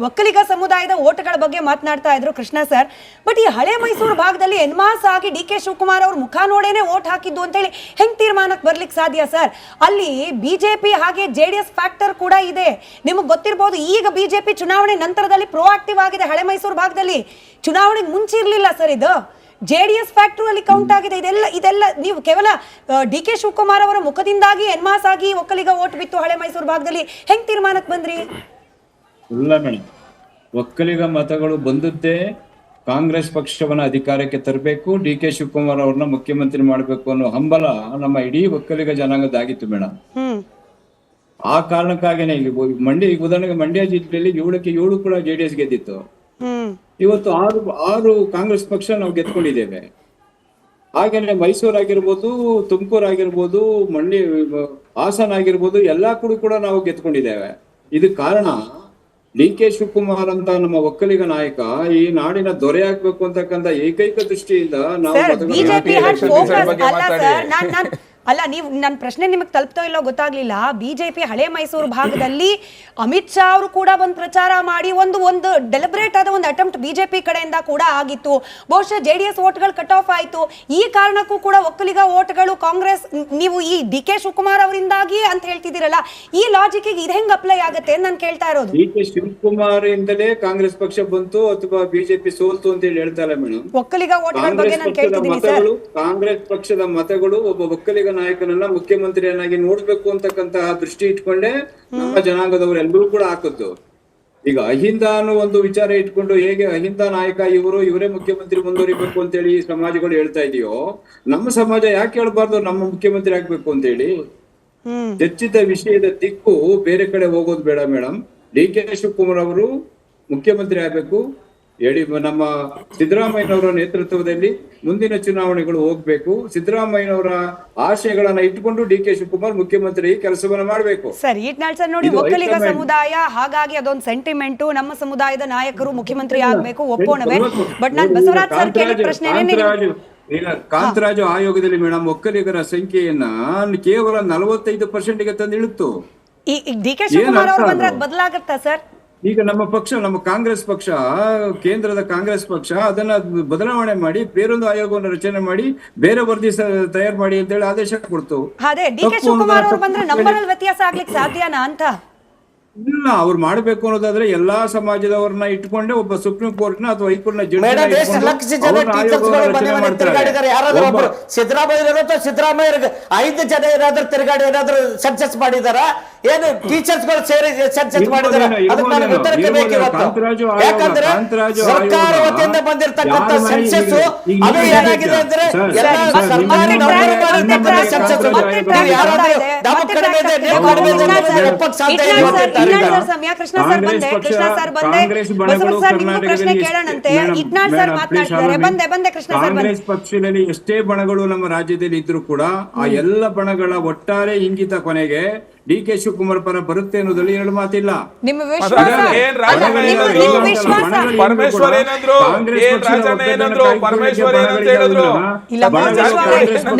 ಒಕ್ಕಲಿಗ ಸಮುದಾಯದ ಓಟ್ಗಳ ಬಗ್ಗೆ ಮಾತನಾಡ್ತಾ ಇದ್ರು ಕೃಷ್ಣ ಸರ್. ಬಟ್ ಈ ಹಳೆ ಮೈಸೂರು ಭಾಗದಲ್ಲಿ ಎನ್ಮಾಸ್ ಆಗಿ ಡಿ ಕೆ ಶಿವಕುಮಾರ್ ಅವ್ರ ಮುಖ ನೋಡೇನೆ ಓಟ್ ಹಾಕಿದ್ದು ಅಂತೇಳಿ ಹೆಂಗ್ ತೀರ್ಮಾನಕ್ಕೆ ಬರ್ಲಿಕ್ಕೆ ಸಾಧ್ಯ ಸರ್? ಅಲ್ಲಿ ಬಿಜೆಪಿ ಹಾಗೆ JDS ಫ್ಯಾಕ್ಟರ್ ಕೂಡ ಇದೆ. ನಿಮಗೆ ಗೊತ್ತಿರಬಹುದು, ಈಗ ಬಿಜೆಪಿ ಚುನಾವಣೆ ನಂತರದಲ್ಲಿ ಪ್ರೋಆಕ್ಟಿವ್ ಆಗಿದೆ. ಹಳೆ ಮೈಸೂರು ಭಾಗದಲ್ಲಿ ಚುನಾವಣೆಗೆ ಮುಂಚೆ ಇರ್ಲಿಲ್ಲ ಸರ್ ಇದು. JDS ಫ್ಯಾಕ್ಟರ್ ಅಲ್ಲಿ ಕೌಂಟ್ ಆಗಿದೆ. ಇದೆಲ್ಲ ನೀವು ಕೇವಲ ಡಿ ಕೆ ಶಿವಕುಮಾರ್ ಅವರ ಮುಖದಿಂದಾಗಿ ಎನ್ಮಾಸ್ ಆಗಿ ಒಕ್ಕಲಿಗ ಓಟ್ ಬಿತ್ತು ಹಳೆ ಮೈಸೂರು ಭಾಗದಲ್ಲಿ ಹೆಂಗ್ ತೀರ್ಮಾನಕ್ಕೆ ಬಂದ್ರಿ? ಇಲ್ಲ ಮೇಡಮ್, ಒಕ್ಕಲಿಗ ಮತಗಳು ಬಂದದ್ದೇ ಕಾಂಗ್ರೆಸ್ ಪಕ್ಷವನ್ನ ಅಧಿಕಾರಕ್ಕೆ ತರಬೇಕು, ಡಿ ಕೆ ಶಿವಕುಮಾರ್ ಅವ್ರನ್ನ ಮುಖ್ಯಮಂತ್ರಿ ಮಾಡಬೇಕು ಅನ್ನೋ ಹಂಬಲ ನಮ್ಮ ಇಡೀ ಒಕ್ಕಲಿಗ ಜನಾಂಗದಾಗಿತ್ತು ಮೇಡಮ್. ಆ ಕಾರಣಕ್ಕಾಗಿನೇ ಈಗ ಉದಾಹರಣೆಗೆ ಮಂಡ್ಯ ಜಿಲ್ಲೆಯಲ್ಲಿ 7ಕ್ಕೆ 7 ಕೂಡ JDS ಗೆದ್ದಿತ್ತು. ಇವತ್ತು 6 ಕಾಂಗ್ರೆಸ್ ಪಕ್ಷ ನಾವು ಗೆದ್ಕೊಂಡಿದ್ದೇವೆ. ಹಾಗೇನೆ ಮೈಸೂರು ಆಗಿರ್ಬೋದು, ತುಮಕೂರು ಆಗಿರ್ಬೋದು, ಹಾಸನ ಆಗಿರ್ಬೋದು, ಎಲ್ಲಾ ಕೂಡ ನಾವು ಗೆದ್ಕೊಂಡಿದ್ದೇವೆ. ಇದಕ್ಕೆ ಕಾರಣ ಡಿ ಕೆ ಶಿವಕುಮಾರ್ ಅಂತ ನಮ್ಮ ಒಕ್ಕಲಿಗ ನಾಯಕ ಈ ನಾಡಿನ ದೊರೆ ಆಗ್ಬೇಕು ಅಂತಕ್ಕಂಥ ಏಕೈಕ ದೃಷ್ಟಿಯಿಂದ ನಾವು ಅಲ್ಲ, ನೀವು ನನ್ನ ಪ್ರಶ್ನೆ ನಿಮಗೆ ತಲುಪ್ತೋ ಇಲ್ಲೋ ಗೊತ್ತಾಗ್ಲಿಲ್ಲ. ಬಿಜೆಪಿ ಹಳೆ ಮೈಸೂರು ಭಾಗದಲ್ಲಿ ಅಮಿತ್ ಶಾ ಅವರು ಕೂಡ ಒಂದು ಪ್ರಚಾರ ಮಾಡಿ ಒಂದು ಡೆಲಿಬ್ರೇಟ್ ಆದ ಒಂದು ಅಟೆಂಪ್ಟ್ ಬಿಜೆಪಿ ಕಡೆಯಿಂದ ಕೂಡ ಆಗಿತ್ತು. ಬಹುಶಃ JDS ಓಟ್ಗಳು ಕಟ್ ಆಫ್ ಆಯ್ತು. ಈ ಕಾರಣಕ್ಕೂ ಕೂಡ ಒಕ್ಕಲಿಗ ಓಟ್ಗಳು ಕಾಂಗ್ರೆಸ್, ನೀವು ಈ ಡಿ ಕೆ ಶಿವಕುಮಾರ್ ಅವರಿಂದಾಗಿ ಅಂತ ಹೇಳ್ತಿದ್ದೀರಲ್ಲ, ಈ ಲಾಜಿಕ್ ಇದು ಹೆಂಗ್ ಅಪ್ಲೈ ಆಗುತ್ತೆ ನಾನು ಕೇಳ್ತಾ ಇರೋದು. ಡಿ ಕೆ ಶಿವಕುಮಾರ್ ಇಂದಲೇ ಕಾಂಗ್ರೆಸ್ ಪಕ್ಷ ಬಂತು ಅಥವಾ ಬಿಜೆಪಿ ಸೋಲ್ತು ಅಂತ ಹೇಳಿ ಹೇಳ್ತಾ ಇಲ್ಲ ಮೇಡಮ್. ಒಕ್ಕಲಿಗ ಓಟ್ಗಳ ಬಗ್ಗೆ ನಾನು ಕೇಳ್ತಿದ್ದೀನಿ ಸರ್. ಕಾಂಗ್ರೆಸ್ ಪಕ್ಷದ ಮತಗಳು ಒಬ್ಬ ಒಕ್ಕಲಿಗ ನಾಯಕನನ್ನ ಮುಖ್ಯಮಂತ್ರಿಯನ್ನಾಗಿ ನೋಡ್ಬೇಕು ಅಂತಕ್ಕಂತಹ ದೃಷ್ಟಿ ಇಟ್ಕೊಂಡೆ ನಮ್ಮ ಜನಾಂಗದವರು ಎಲ್ಲರೂ ಕೂಡ ಹಾಕದ್ದು. ಈಗ ಅಹಿಂದ ಅನ್ನೋ ಒಂದು ವಿಚಾರ ಇಟ್ಕೊಂಡು ಹೇಗೆ ಅಹಿಂದ ನಾಯಕ ಇವರೇ ಮುಖ್ಯಮಂತ್ರಿ ಮುಂದುವರಿಬೇಕು ಅಂತೇಳಿ ಸಮಾಜಗಳು ಹೇಳ್ತಾ ಇದೆಯೋ, ನಮ್ಮ ಸಮಾಜ ಯಾಕೆ ಹೇಳ್ಬಾರ್ದು ನಮ್ಮ ಮುಖ್ಯಮಂತ್ರಿ ಆಗ್ಬೇಕು ಅಂತೇಳಿ? ಚರ್ಚಿತ ವಿಷಯದ ದಿಕ್ಕು ಬೇರೆ ಕಡೆ ಹೋಗೋದು ಬೇಡ ಮೇಡಮ್. ಡಿ ಕೆ ಶಿವಕುಮಾರ್ ಅವರು ಮುಖ್ಯಮಂತ್ರಿ ಆಗ್ಬೇಕು. ನಮ್ಮ ಸಿದ್ದರಾಮಯ್ಯನವರ ನೇತೃತ್ವದಲ್ಲಿ ಮುಂದಿನ ಚುನಾವಣೆಗಳು ಹೋಗ್ಬೇಕು. ಸಿದ್ದರಾಮಯ್ಯನವರ ಆಶಯಗಳನ್ನ ಇಟ್ಕೊಂಡು ಡಿ ಕೆ ಶಿವಕುಮಾರ್ ಮುಖ್ಯಮಂತ್ರಿ ಕೆಲಸವನ್ನ ಮಾಡಬೇಕು. ಸರ್, ಈಟ್ನಾಳ್ ಸರ್ ನೋಡಿ, ಒಕ್ಕಲಿಗ ಸಮುದಾಯ ಹಾಗಾಗಿ ಅದೊಂದು ಸೆಂಟಿಮೆಂಟು, ನಮ್ಮ ಸಮುದಾಯದ ನಾಯಕರು ಮುಖ್ಯಮಂತ್ರಿ ಆಗ್ಬೇಕು, ಒಪ್ಪೋಣವೇ. ಬಟ್ ನಾನು ಬಸವರಾಜ್ ಸರ್ ಕೇಳಿದ ಪ್ರಶ್ನೆ, ಈಗ ಕಾಂತರಾಜು ಆಯೋಗದಲ್ಲಿ ಮೇಡಮ್ ಒಕ್ಕಲಿಗರ ಸಂಖ್ಯೆಯನ್ನ ಕೇವಲ 45% ತಂದು ಇಳುತ್ತು. ಡಿ ಕೆ ಶಿವಕುಮಾರ್ ಅವರು ಬಂದ್ರೆ ಅದು ಬದಲಾಗುತ್ತಾ ಸರ್? ಈಗ ನಮ್ಮ ಕಾಂಗ್ರೆಸ್ ಪಕ್ಷ, ಕೇಂದ್ರದ ಕಾಂಗ್ರೆಸ್ ಪಕ್ಷ ಅದನ್ನ ಬದಲಾವಣೆ ಮಾಡಿ ಬೇರೊಂದು ಆಯೋಗವನ್ನು ರಚನೆ ಮಾಡಿ ಬೇರೆ ವರದಿ ತಯಾರು ಮಾಡಿ ಅಂತ ಹೇಳಿ ಆದೇಶ ಕೊಡ್ತು. ಅದೇ ಡಿ ಕೆ ಶಿವಕುಮಾರ್ ಅವರು ಬಂದ್ರೆ ನಂಬರಲ್ಲಿ ವ್ಯತ್ಯಾಸ ಆಗ್ಲಿಕ್ಕೆ ಸಾಧ್ಯನಾ ಅಂತ? ಇಲ್ಲ, ಅವ್ರು ಮಾಡ್ಬೇಕು ಅನ್ನೋದಾದ್ರೆ ಎಲ್ಲಾ ಸಮಾಜದವ್ರನ್ನ ಇಟ್ಕೊಂಡೆ ಒಬ್ಬ ಸುಪ್ರೀಂ ಕೋರ್ಟ್ ನ ಅಥವಾ ಹೈಕೋರ್ಟ್ ನ ಸಿದ್ದರಾಮಯ್ಯ 5 ಜನ ಏನಾದ್ರೂ ತಿರುಗಾಡಿ ಏನಾದ್ರೂ ಸೆನ್ಸಸ್ ಮಾಡಿದಾರ? ಏನು ಟೀಚರ್ಸ್ಗಳು ಸೇರಿ ಸೆನ್ಸಸ್ ಮಾಡಿದಾರ? ಅದಕ್ಕೆ ನನಗೆ ಉತ್ತರಕ್ಕೆ ಬೇಕಿವತ್ತು. ಯಾಕಂದ್ರೆ ಸರ್ಕಾರ ವತಿಯಿಂದ ಬಂದಿರತಕ್ಕಂತ ಸೆನ್ಸಸ್ ಅದು ಏನಾಗಿದೆ ಅಂದ್ರೆ ಸರ್ಕಾರಿ ಸೆನ್ಸಸ್ ಯಾರಾದ್ರೂ ಕಡಿಮೆ ಇದೆ, ನೀವು ಕಡಿಮೆ ಇದೆ ಒಪ್ಪಕ್ಕೆ ಸಾಧ್ಯ ಇಲ್ಲ. ಕೃಷ್ಣ ಸರ್ ಬಂದೆ, ಬಸವರಾಜ್ ಸರ್ ನಿಮ್ಗೂ ಪ್ರಶ್ನೆ ಕೇಳೋಣಂತೆ. ಇಟ್ನಾಳ್ ಸರ್ ಮಾತನಾಡ್ತಿದ್ದಾರೆ, ಬಂದೆ ಕೃಷ್ಣ ಸರ್. ಕಾಂಗ್ರೆಸ್ ಪಕ್ಷದಲ್ಲಿ ಎಷ್ಟೇ ಬಣಗಳು ನಮ್ಮ ರಾಜ್ಯದಲ್ಲಿ ಇದ್ರು ಕೂಡ ಆ ಎಲ್ಲ ಬಣಗಳ ಒಟ್ಟಾರೆ ಇಂಗಿತ ಕೊನೆಗೆ ಡಿ ಕೆ ಶಿವಕುಮಾರ್ ಪರ ಬರುತ್ತೆ ಅನ್ನೋದ್ರಲ್ಲಿ 2 ಮಾತಿಲ್ಲ. ನಿಮ್ಮ ವಿಶ್ವಾಸ ಪರಮೇಶ್ವರ್ ಏನಂದ್ರು, ರಾಜಣ್ಣ ಏನಂದ್ರು, ಪರಮೇಶ್ವರ್ ಏನಂತ ಹೇಳಿದ್ರು.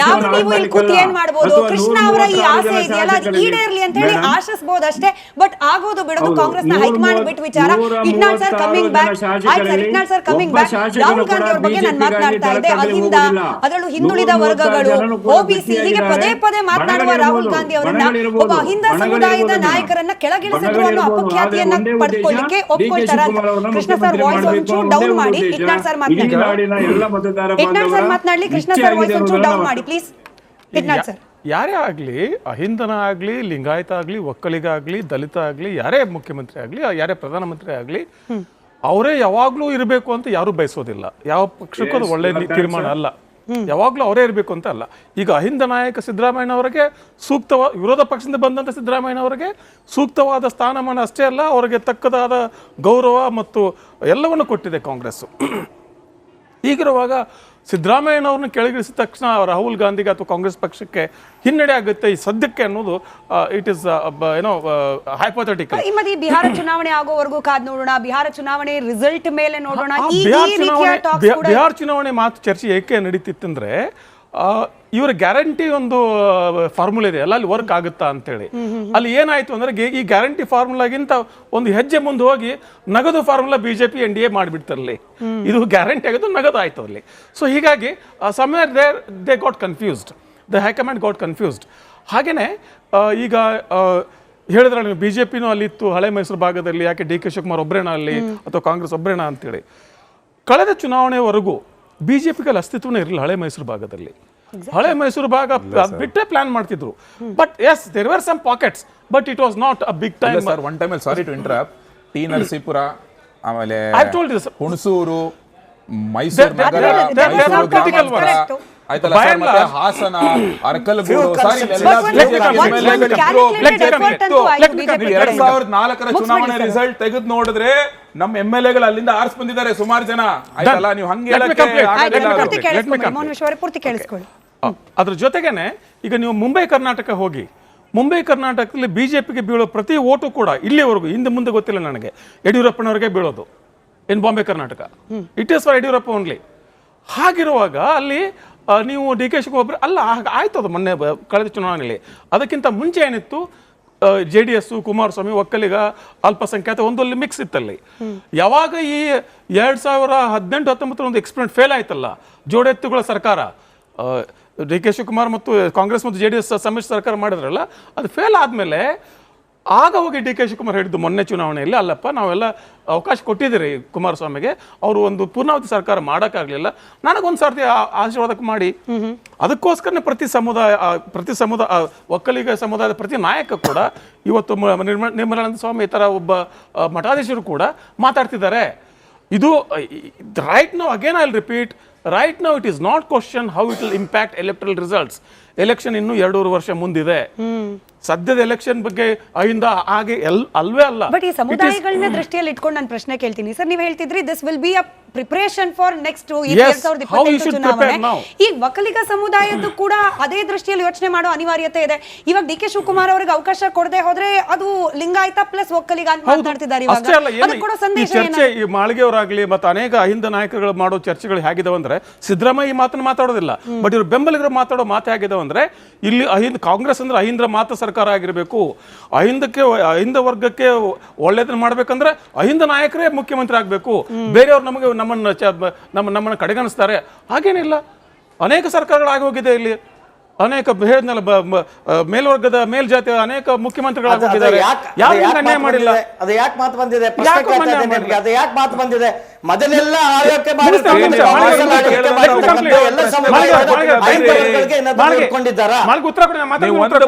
ನಾವು ನೀವು ಇಲ್ಲಿ ಕೂತು ಏನ್ ಮಾಡ್ಬೋದು? ಕೃಷ್ಣ ಅವರ ಈ ಆಸೆ ಇದೆಯಲ್ಲ, ಅದು ಈಡೇರ್ಲಿ ಅಂತ ಹೇಳಿ ಆಶಿಸಬಹುದು ಅಷ್ಟೇ. ಬಟ್ ಆಗೋದು ಬಿಡೋದು ಕಾಂಗ್ರೆಸ್ ನ ಹೈಕಮಾಂಡ್ ಬಿಟ್ಟು ವಿಚಾರ. Itnal sir coming back. ಆಯ್ತು sir, Itnal sir coming back. Rahul Gandhi ಅವ್ರ ಬಗ್ಗೆ ನಾನು ಮಾತನಾಡ್ತಾ ಇದ್ದೆ. ಅಹಿಂದ, ಅದರಲ್ಲೂ ಹಿಂದುಳಿದ ವರ್ಗಗಳು, OBC ಹೀಗೆ ಪದೇ ಪದೇ ಮಾತನಾಡುವ ರಾಹುಲ್ ಗಾಂಧಿ ಅವರನ್ನ ಒಬ್ಬ ಅಹಿಂದ ಸಮುದಾಯದ ನಾಯಕರನ್ನ ಕೆಳಗಿಳಿಸಿದ್ರು ಅನ್ನೋ ಅಪಖ್ಯಾತಿಯನ್ನ ಪಡ್ಕೊಳ್ಳಿಕ್ಕೆ ಒಪ್ಕೊಳ್ತಾರ? ಕೃಷ್ಣ ಸರ್ ವಾಯ್ಸ್ ಒಂಚೂರು ಡೌನ್ ಮಾಡಿ. ಇಟ್ನಾಳ್ ಸರ್ ಮಾತನಾಡ್ಲಿ. ಕೃಷ್ಣ ಸರ್ ವಾಯ್ಸ್ ಒಂಚೂರು ಡೌನ್ ಮಾಡಿ ಪ್ಲೀಸ್. ಇಟ್ನಾಳ್ ಸರ್, ಯಾರೇ ಆಗಲಿ, ಅಹಿಂದನ ಆಗಲಿ, ಲಿಂಗಾಯತ ಆಗಲಿ, ಒಕ್ಕಲಿಗ ಆಗಲಿ, ದಲಿತ ಆಗಲಿ, ಯಾರೇ ಮುಖ್ಯಮಂತ್ರಿ ಆಗಲಿ, ಯಾರೇ ಪ್ರಧಾನಮಂತ್ರಿ ಆಗಲಿ, ಅವರೇ ಯಾವಾಗ್ಲೂ ಇರಬೇಕು ಅಂತ ಯಾರು ಬಯಸೋದಿಲ್ಲ. ಯಾವ ಪಕ್ಷಕ್ಕೂ ಅದು ಒಳ್ಳೆ ತೀರ್ಮಾನ ಅಲ್ಲ. ಯಾವಾಗ್ಲೂ ಅವರೇ ಇರಬೇಕು ಅಂತ ಅಲ್ಲ. ಈಗ ಅಹಿಂದ ನಾಯಕ ಸಿದ್ದರಾಮಯ್ಯನವರಿಗೆ ವಿರೋಧ ಪಕ್ಷದಿಂದ ಬಂದಂಥ ಸಿದ್ದರಾಮಯ್ಯನವರಿಗೆ ಸೂಕ್ತವಾದ ಸ್ಥಾನಮಾನ ಅಷ್ಟೇ ಅಲ್ಲ, ಅವರಿಗೆ ತಕ್ಕದಾದ ಗೌರವ ಮತ್ತು ಎಲ್ಲವನ್ನು ಕೊಟ್ಟಿದೆ ಕಾಂಗ್ರೆಸ್ಸು. ಹೀಗಿರುವಾಗ ಸಿದ್ದರಾಮಯ್ಯನವ್ರನ್ನ ಕೆಳಗಿಳಿಸಿದ ತಕ್ಷಣ ರಾಹುಲ್ ಗಾಂಧಿಗೆ ಅಥವಾ ಕಾಂಗ್ರೆಸ್ ಪಕ್ಷಕ್ಕೆ ಹಿನ್ನಡೆ ಆಗುತ್ತೆ ಈ ಸದ್ಯಕ್ಕೆ ಅನ್ನೋದು ಇಟ್ ಇಸ್ ಏನೋ ಹೈಪೋಥೆಟಿಕಲ್. ಈ ಬಿಹಾರ ಚುನಾವಣೆ ಆಗೋವರೆಗೂ ಕಾದ್ ನೋಡೋಣ. ಬಿಹಾರ ಚುನಾವಣೆ ರಿಸಲ್ಟ್ ಮೇಲೆ ನೋಡೋಣ. ಬಿಹಾರ ಚುನಾವಣೆ ಮಾತು ಚರ್ಚೆ ಏಕೆ ನಡೀತಿತ್ತಂದ್ರೆ ಇವರ ಗ್ಯಾರಂಟಿ ಒಂದು ಫಾರ್ಮುಲಾ ಇದೆ ಅಲ್ಲ, ಅಲ್ಲಿ ವರ್ಕ್ ಆಗುತ್ತಾ ಅಂತೇಳಿ. ಅಲ್ಲಿ ಏನಾಯ್ತು ಅಂದ್ರೆ ಈ ಗ್ಯಾರಂಟಿ ಫಾರ್ಮುಲಾಗಿಂತ ಒಂದು ಹೆಜ್ಜೆ ಮುಂದೆ ಹೋಗಿ ನಗದು ಫಾರ್ಮುಲಾ ಬಿಜೆಪಿ NDA ಮಾಡಿಬಿಡ್ತಾರಲ್ಲಿ. ಇದು ಗ್ಯಾರಂಟಿ ಆಗಿದ್ದು ನಗದು ಆಯ್ತು ಅಲ್ಲಿ. ಸೊ ಹೀಗಾಗಿ somewhere they got confused, the high command got confused. ಹಾಗೇನೆ ಈಗ ಹೇಳಿದ್ರೆ ನೀವು ಬಿಜೆಪಿನೂ ಅಲ್ಲಿ ಇತ್ತು ಹಳೆ ಮೈಸೂರು ಭಾಗದಲ್ಲಿ, ಯಾಕೆ DK ಶಿವಕುಮಾರ್ ಒಬ್ಬರೇನ ಅಲ್ಲಿ ಅಥವಾ ಕಾಂಗ್ರೆಸ್ ಒಬ್ಬರೇನ ಅಂತೇಳಿ. ಕಳೆದ ಚುನಾವಣೆವರೆಗೂ ಬಿಜೆಪಿಗೆ ಅಲ್ಲಿ ಅಸ್ತಿತ್ವನೇ ಇರಲಿಲ್ಲ ಹಳೆ ಮೈಸೂರು ಭಾಗದಲ್ಲಿ. ಹಳೆ ಮೈಸೂರು ಭಾಗ ಬಿಟ್ಟರೆ ಪ್ಲಾನ್ ಮಾಡ್ತಿದ್ರು. But as there were some pockets, but it was not a big time. Sir one time sorry to interrupt, T Narasipura, ಆಮೇಲೆ ಹುಣಸೂರು, ಮೈಸೂರು ನಗರ, ಮೈಸೂರು ಗ್ರಾಮಾಂತರ, ಆಯ್ತಲ್ಲ ಸರ್, ಮತ್ತೆ ಹಾಸನ, ಅರಕಲಗೂಡು, ಸಾರಿ 2004 ಚುನಾವಣೆ ರಿಸಲ್ಟ್ ತೆಗೆದು ನೋಡಿದ್ರೆ ನಮ್ಮ MLA ಗಳು ಅಲ್ಲಿಂದ ಆರಿಸಿ ಬಂದಿದ್ದಾರೆ ಸುಮಾರು ಜನ. ಆಯ್ತಲ್ಲ, ನೀವು ಹಂಗೆ ಪೂರ್ತಿ ಕೇಳಿಸ್ಕೊಳ್ಳಿ. ಅದ್ರ ಜೊತೆಗೇನೆ ಈಗ ನೀವು ಮುಂಬೈ ಕರ್ನಾಟಕ ಹೋಗಿ, ಮುಂಬೈ ಕರ್ನಾಟಕದಲ್ಲಿ ಬಿಜೆಪಿಗೆ ಬೀಳೋ ಪ್ರತಿ ಓಟು ಕೂಡ ಇಲ್ಲಿವರೆಗೂ ಹಿಂದೆ ಮುಂದೆ ಗೊತ್ತಿಲ್ಲ ನನಗೆ, ಯಡಿಯೂರಪ್ಪನವರಿಗೆ ಬೀಳೋದು in Bombay Karnataka. It is for Yediyurappa only. ಹಾಗಿರುವಾಗ ಅಲ್ಲಿ ನೀವು DK ಶಿವಕುಮಾರ್ ಅಲ್ಲ ಆಯ್ತು, ಅದು ಮೊನ್ನೆ ಕಳೆದ ಚುನಾವಣೆಯಲ್ಲಿ. ಅದಕ್ಕಿಂತ ಮುಂಚೆ ಏನಿತ್ತು, JDS, ಕುಮಾರಸ್ವಾಮಿ, ಒಕ್ಕಲಿಗ, ಅಲ್ಪಸಂಖ್ಯಾತ ಒಂದಲ್ಲಿ ಮಿಕ್ಸ್ ಇತ್ತಲ್ಲಿ. ಯಾವಾಗ ಈ 2018-19 ಒಂದು ಎಕ್ಸ್ಪೆರಿಮೆಂಟ್ ಫೇಲ್ ಆಯ್ತಲ್ಲ, ಜೋಡೆತ್ತುಗಳ ಸರ್ಕಾರ, DK ಶಿವಕುಮಾರ್ ಮತ್ತು ಕಾಂಗ್ರೆಸ್ ಮತ್ತು JDS ಸಮ್ಮಿಶ್ರ ಸರ್ಕಾರ ಮಾಡಿದ್ರಲ್ಲ, ಅದು ಫೇಲ್ ಆದಮೇಲೆ ಆಗ ಹೋಗಿ DK ಶಿವಕುಮಾರ್ ಹೇಳಿದ್ದು ಮೊನ್ನೆ ಚುನಾವಣೆಯಲ್ಲಿ, ಅಲ್ಲಪ್ಪ ನಾವೆಲ್ಲ ಅವಕಾಶ ಕೊಟ್ಟಿದ್ದೀರಿ ಕುಮಾರಸ್ವಾಮಿಗೆ, ಅವರು ಒಂದು ಪೂರ್ಣಾವಧಿ ಸರ್ಕಾರ ಮಾಡೋಕ್ಕಾಗಲಿಲ್ಲ, ನನಗೊಂದು ಸರ್ತಿ ಆಶೀರ್ವಾದಕ್ಕೆ ಮಾಡಿ. ಅದಕ್ಕೋಸ್ಕರನೇ ಪ್ರತಿ ಸಮುದಾಯ ಒಕ್ಕಲಿಗ ಸಮುದಾಯದ ಪ್ರತಿ ನಾಯಕ ಕೂಡ ಇವತ್ತು ನಿರ್ಮಲಾನಂದ ಸ್ವಾಮಿ ಈ ಥರ ಒಬ್ಬ ಮಠಾಧೀಶರು ಕೂಡ ಮಾತಾಡ್ತಿದ್ದಾರೆ. ಇದು right now, again I will repeat, right now it is not question how it will impact electoral results. Election ಇನ್ನೂ 2.5 ವರ್ಷ ಮುಂದಿದೆ. ಸದ್ಯದ ಎಲೆಕ್ಷನ್ ಬಗ್ಗೆ ಅಹಿಂದ ಹಾಗೆ ಅಲ್ವೇ ಅಲ್ಲ. ಬಟ್ ಈ ಸಮುದಾಯಗಳನ್ನ ದೃಷ್ಟಿಯಲ್ಲಿ ಇಟ್ಕೊಂಡು ನಾನು ಪ್ರಶ್ನೆ ಕೇಳ್ತೀನಿ ಸರ್. ನೀವು ಹೇಳ್ತಿದ್ರಿ this will be a preparation for next 2028 ಚುನಾವಣೆ. ಈ ಒಕ್ಕಲಿಗ ಸಮುದಾಯದ್ದು ಕೂಡ ಅದೇ ದೃಷ್ಟಿಯಲ್ಲಿ ಯೋಚನೆ ಮಾಡೋ ಅನಿವಾರ್ಯತೆ ಇದೆ. ಇವಾಗ DK ಶಿವಕುಮಾರ್ ಅವರಿಗೆ ಅವಕಾಶ ಕೊಡದೆ ಹೋದ್ರೆ ಅದು ಲಿಂಗಾಯತ ಪ್ಲಸ್ ಒಕ್ಕಲಿಗ ಅಂತ ಮಾತಾಡ್ತಿದ್ದಾರೆ. ಚರ್ಚೆ ಈ ಮಾಳಿಗೆಯವರಾಗ್ಲಿ ಮತ್ತೆ ಅನೇಕ ಅಹಿಂದ ನಾಯಕರುಗಳು ಮಾಡೋ ಚರ್ಚೆಗಳು ಹೇಗಿದಾವೆ ಅಂದ್ರೆ, ಸಿದ್ದರಾಮಯ್ಯ ಈ ಮಾತನ್ನು ಮಾತಾಡೋದಿಲ್ಲ, ಬಟ್ ಇವ್ರು ಬೆಂಬಲಿಗರು ಮಾತಾಡೋ ಮಾತು ಹೇಗಿದಾವೆ ಅಂದ್ರೆ, ಇಲ್ಲಿ ಕಾಂಗ್ರೆಸ್ ಅಂದ್ರೆ ಅಹಿಂದ್ರ ಮಾತ್ರ ಸರ್ಕಾರ ಆಗಿರಬೇಕು, ಅಹಿಂದ ವರ್ಗಕ್ಕೆ ಒಳ್ಳೇದನ್ನ ಮಾಡ್ಬೇಕಂದ್ರೆ ಅಹಿಂದ ನಾಯಕರೇ ಮುಖ್ಯಮಂತ್ರಿ ಆಗ್ಬೇಕು, ಬೇರೆಯವ್ರು ನಮ್ಮನ್ನ ಕಡೆಗಣಿಸ್ತಾರೆ. ಹಾಗೇನಿಲ್ಲ, ಅನೇಕ ಸರ್ಕಾರಗಳಾಗಿ ಹೋಗಿದೆ ಇಲ್ಲಿ. ಅನೇಕ ಹೇಳಿದ್ನಲ್ಲ, ಮೇಲ್ವರ್ಗದ ಮೇಲ್ಜಾತಿಯ ಅನೇಕ ಮುಖ್ಯಮಂತ್ರಿಗಳಾಗಿ ಹೋಗಿದ್ದಾರೆ. ಯಾರು ಅನ್ಯಾಯ ಮಾಡಿಲ್ಲ. ಅದು ಯಾಕೆ ಮಾತು ಬಂದಿದೆ? ಅದು ಯಾಕೆ ಮಾತು ಬಂದಿದೆ? ಮೊದಲೆಲ್ಲ ಆಯೋಗಕ್ಕೆ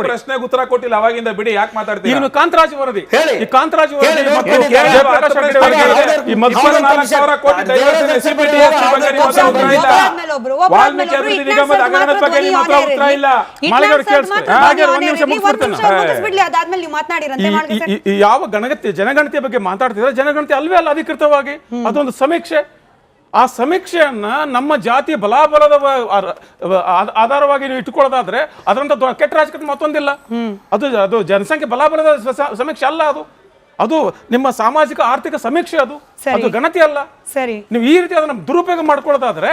ಪ್ರಶ್ನೆಗೆ ಉತ್ತರ ಕೊಟ್ಟಿಲ್ಲ ಅವಾಗಿಂದ, ಬಿಡಿ, ಯಾಕೆ ಮಾತಾಡ್ತೀವಿ? ಇನ್ನು ಕಾಂತರಾಜ್ ವರದಿ, ಈ ಕಾಂತರಾಜ್ ವರದಿ ವಾಲ್ಮೀಕಿ ಅಭಿವೃದ್ಧಿ ನಿಗಮದ ಹಗರಣದ ಬಗ್ಗೆ ನಿಮ್ಮ ಹತ್ರ ಉತ್ತರ ಇಲ್ಲ. ಯಾವ ಜನಗಣತಿ ಬಗ್ಗೆ ಮಾತಾಡ್ತಿದ್ರೆ, ಜನಗಣತಿ ಅಲ್ವೇ ಅಲ್ಲ ಅಧಿಕೃತವಾಗಿ, ಅದೊಂದು ಸಮೀಕ್ಷೆ. ಆ ಸಮೀಕ್ಷೆಯನ್ನ ನಮ್ಮ ಜಾತಿಯ ಬಲಾಬಲದ ಆಧಾರವಾಗಿ ನೀವು ಇಟ್ಟುಕೊಳ್ಳೋದಾದ್ರೆ ಅದರಂತ ಕೆಟ್ಟ ರಾಜಕೀಯ ಮತ್ತೊಂದಿಲ್ಲ. ಅದು ಜನಸಂಖ್ಯೆ ಬಲಾಬಲದ ಸಮೀಕ್ಷೆ ಅಲ್ಲ, ಅದು ನಿಮ್ಮ ಸಾಮಾಜಿಕ ಆರ್ಥಿಕ ಸಮೀಕ್ಷೆ, ಅದು ಗಣತಿ ಅಲ್ಲ. ಸರಿ, ನೀವು ಈ ರೀತಿ ಅದನ್ನ ದುರುಪಯೋಗ ಮಾಡ್ಕೊಳ್ಳೋದಾದ್ರೆ